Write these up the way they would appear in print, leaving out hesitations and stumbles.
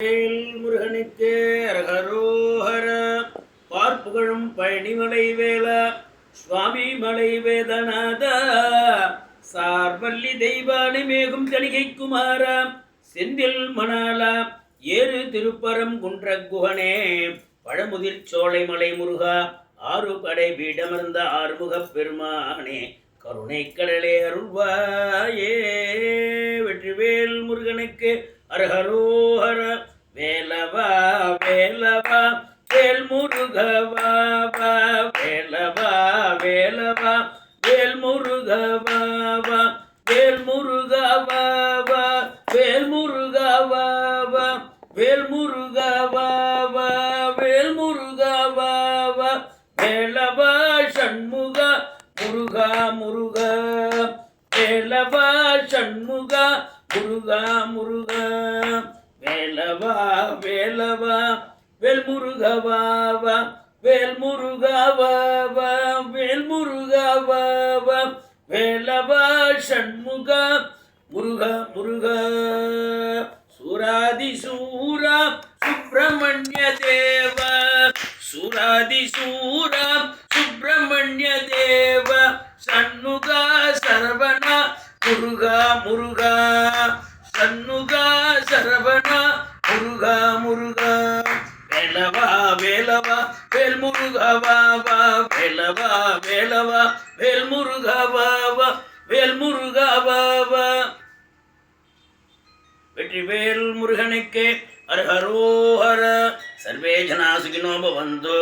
முருகனுக்கு அரகரோஹர. பார்ப்புகழும் பழனிமலை வேல சுவாமி மலை வேதநாத. சார்வல்லி தெய்வானை மேகும் தணிகை குமார செந்தில் மணால ஏறு திருப்பரம் குன்ற குகனே பழமுதிர் சோலை மலை முருகா ஆறு படை வீடமர்ந்த ஆறுமுகப் பெருமானே கருணை கடலே அருள்வாயே. வெற்றிவேல் முருகனுக்கு அரஹரோஹர. வேலவா வேலவா வேல் முருகவா வேலவா வேலவா வேல் முருகவா வேல் முருகவா வேல் முருகவா வேல் முருகவா வேல் முருகவா வேலவா சண்முக முருகா முருகா வேலவா சண்முக முருகா முருகா வேலவா வேலவா வேல் முருகவா வேல் முருகவா வேல் முருகவா வேலவா சண்முக முருகா முருகா. சூராதி சூரா சுப்பிரமணிய தேவ சூராதி சூரா சுப்பிரமணிய தேவ சண்முகா சரவண முருகா முருகா சண்முகா சரவண முருகா முருகா. வேலவா வேலவா வேல் முருகவா வேலவா வேலவா வேல் முருகவா வேல் முருகவா. வெற்றிவேல் முருகனுக்கு அரஹரோஹர. சர்வே ஜனா சுகினோ பவந்து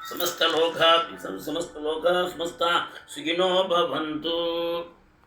समस्त लोका समस्ता सुखिनो भवन्तु.